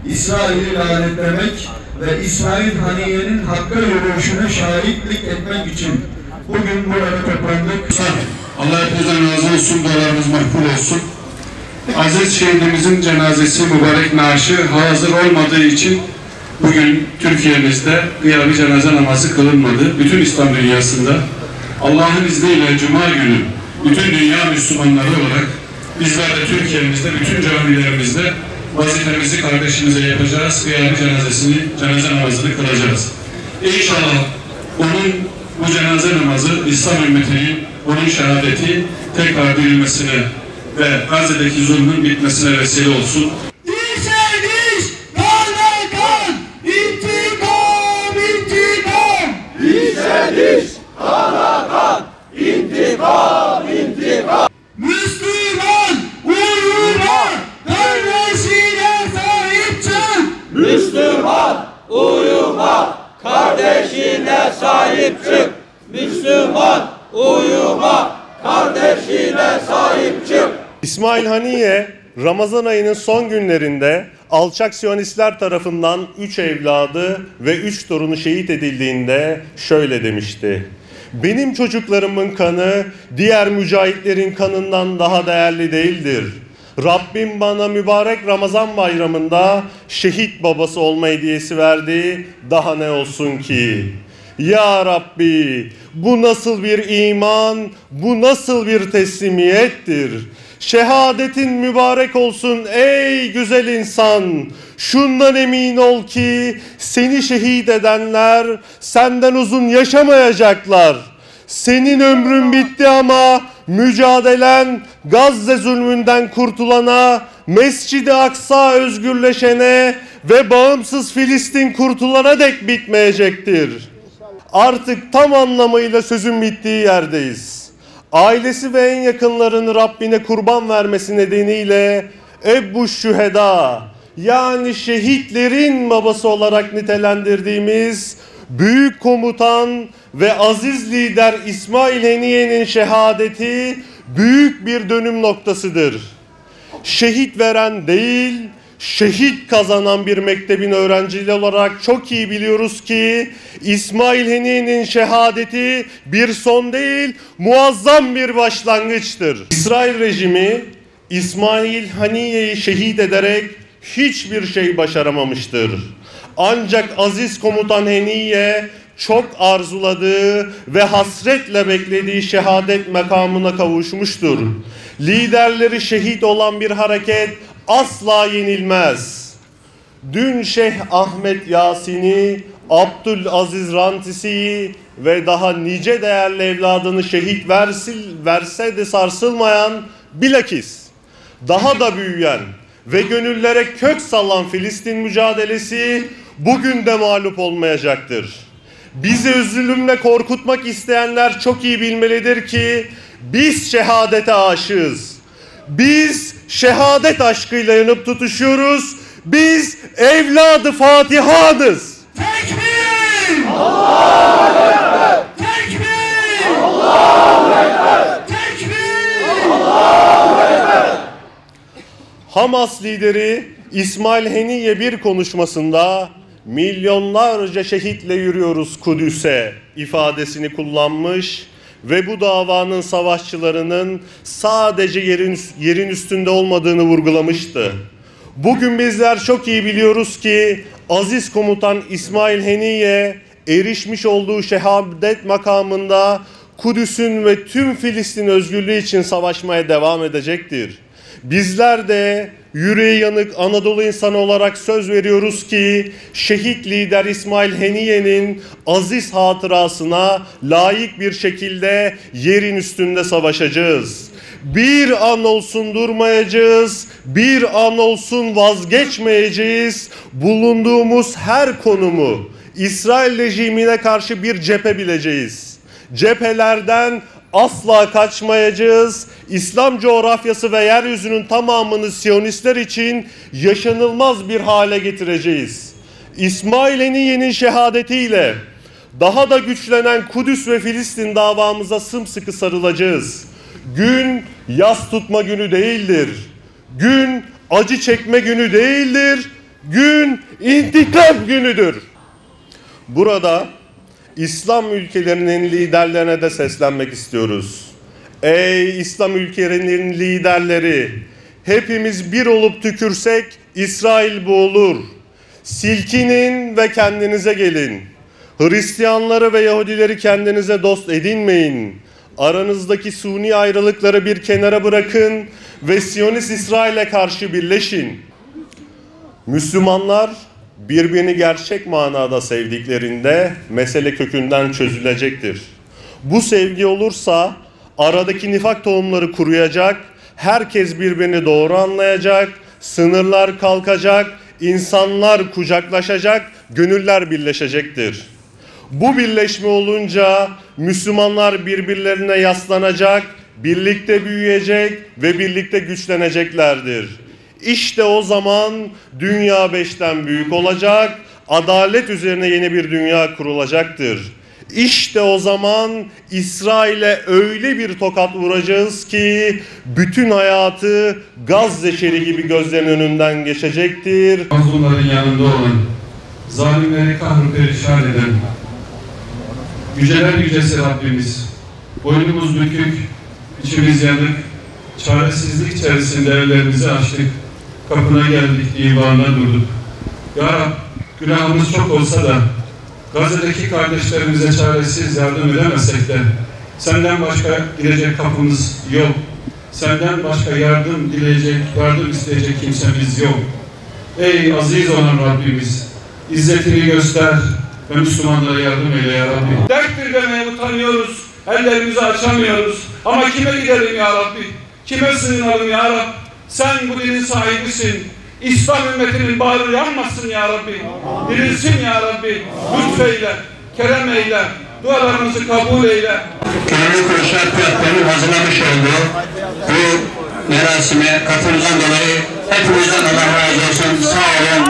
İsrail'i lanetlemek ve İsmail Haniye'nin Hakk'a yürüyüşüne şahitlik etmek için bugün burada toplandık. Allah hepinizden razı olsun, dualarınız makbul olsun. Aziz şehidimizin cenazesi, mübarek naaşı hazır olmadığı için bugün Türkiye'mizde kıyami cenaze namazı kılınmadı. Bütün İslam dünyasında Allah'ın izniyle Cuma günü bütün dünya Müslümanları olarak bizler de Türkiye'mizde, bütün camilerimizde vazifemizi kardeşimize yapacağız. Kıyami cenaze namazını kılacağız. İnşallah onun bu cenaze namazı İslam ümmetinin onun şehadeti tekrar dirilmesine ve Gazze'deki zulmün bitmesine vesile olsun. Direniş, kana kan, intikam, intikam. Direniş, kana kan, intikam, intikam. Müslüman, uyuma, kardeşine sahip çık. Müslüman, uyuma, kardeşine sahip çık. Müslüman, uyuma, kardeşine sahip çık. İsmail Haniye, Ramazan ayının son günlerinde alçak Siyonistler tarafından 3 evladı ve 3 torunu şehit edildiğinde şöyle demişti: "Benim çocuklarımın kanı diğer mücahitlerin kanından daha değerli değildir. Rabbim bana mübarek Ramazan bayramında şehit babası olma hediyesi verdi. Daha ne olsun ki? Ya Rabbi, bu nasıl bir iman, bu nasıl bir teslimiyettir? Şehadetin mübarek olsun ey güzel insan. Şundan emin ol ki seni şehit edenler senden uzun yaşamayacaklar. Senin ömrün bitti ama mücadelen Gazze zulmünden kurtulana, Mescid-i Aksa özgürleşene ve bağımsız Filistin kurtulana dek bitmeyecektir." Artık tam anlamıyla sözün bittiği yerdeyiz. Ailesi ve en yakınlarını Rabbine kurban vermesi nedeniyle Ebu Şüheda, yani şehitlerin babası olarak nitelendirdiğimiz büyük komutan ve aziz lider İsmail Haniye'nin şehadeti büyük bir dönüm noktasıdır. Şehit veren değil, şehit kazanan bir mektebin öğrencileri olarak çok iyi biliyoruz ki İsmail Haniye'nin şehadeti bir son değil, muazzam bir başlangıçtır. İsrail rejimi İsmail Haniye'yi şehit ederek hiçbir şey başaramamıştır. Ancak aziz komutan Haniye çok arzuladığı ve hasretle beklediği şehadet makamına kavuşmuştur. Liderleri şehit olan bir hareket asla yenilmez. Dün Şeyh Ahmet Yasin'i, Abdülaziz Rantisi'yi ve daha nice değerli evladını şehit verse de sarsılmayan, bilakis daha da büyüyen ve gönüllere kök salan Filistin mücadelesi bugün de mağlup olmayacaktır. Bizi zulümle korkutmak isteyenler çok iyi bilmelidir ki biz şehadete aşığız. Biz şehadet aşkıyla yanıp tutuşuyoruz. Biz evladı Fatiha'nız. Tekbir! Allahu Ekber! Tekbir! Allahu Ekber! Tekbir! Allahu Ekber! Hamas lideri İsmail Haniye bir konuşmasında milyonlarca şehitle yürüyoruz Kudüs'e ifadesini kullanmış ve bu davanın savaşçılarının sadece yerin üstünde olmadığını vurgulamıştı. Bugün bizler çok iyi biliyoruz ki aziz komutan İsmail Haniye erişmiş olduğu şehadet makamında Kudüs'ün ve tüm Filistin özgürlüğü için savaşmaya devam edecektir. Bizler de yüreği yanık Anadolu insanı olarak söz veriyoruz ki şehit lider İsmail Haniye'nin aziz hatırasına layık bir şekilde yerin üstünde savaşacağız. Bir an olsun durmayacağız, bir an olsun vazgeçmeyeceğiz. Bulunduğumuz her konumu İsrail rejimine karşı bir cephe bileceğiz. Cephelerden asla kaçmayacağız. İslam coğrafyası ve yeryüzünün tamamını Siyonistler için yaşanılmaz bir hale getireceğiz. İsmail Haniye'nin şehadetiyle daha da güçlenen Kudüs ve Filistin davamıza sımsıkı sarılacağız. Gün yas tutma günü değildir. Gün acı çekme günü değildir. gün intikam günüdür. Burada İslam ülkelerinin liderlerine de seslenmek istiyoruz. Ey İslam ülkelerinin liderleri, hepimiz bir olup tükürsek İsrail boğulur. Silkinin ve kendinize gelin. Hristiyanları ve Yahudileri kendinize dost edinmeyin. Aranızdaki suni ayrılıkları bir kenara bırakın ve Siyonist İsrail'e karşı birleşin. Müslümanlar birbirini gerçek manada sevdiklerinde mesele kökünden çözülecektir. Bu sevgi olursa aradaki nifak tohumları kuruyacak, herkes birbirini doğru anlayacak, sınırlar kalkacak, insanlar kucaklaşacak, gönüller birleşecektir. Bu birleşme olunca Müslümanlar birbirlerine yaslanacak, birlikte büyüyecek ve birlikte güçleneceklerdir. İşte o zaman dünya 5'ten büyük olacak, adalet üzerine yeni bir dünya kurulacaktır. İşte o zaman İsrail'e öyle bir tokat vuracağız ki bütün hayatı Gazze şeridi gibi gözlerinin önünden geçecektir. Mazlumların yanında olan, zalimleri kahrı perişan eden, yüceler yücesi Rabbimiz, boynumuz bükük, içimiz yanık, çaresizlik içerisinde evlerimizi açtık, kapına geldik, divanına durduk. Ya Rab, günahımız çok olsa da, Gazze'deki kardeşlerimize çaresiz yardım edemezsek de, senden başka gidecek kapımız yok. Senden başka yardım dileyecek, yardım isteyecek kimsemiz yok. Ey aziz olan Rabbimiz, İzzetini göster ve Müslümanlara yardım eyle ya Rabbi. Derttir demeye utanıyoruz, ellerimizi açamıyoruz. Ama kime gidelim ya Rabbi? Kime sığınalım ya Rabbi? Sen bu dinin sahibisin. İslam ümmetinin bağrı yanmasın ya Rabbi. Dirilsin ya Rabbi. Lütfeyle, kerem eyle, dualarımızı kabul eyle. Gönüllü Kuruluşlar platformu hazırlamış olduğu bu merasime katıldığından dolayı hepinizden Allah razı olsun. Sağ olun,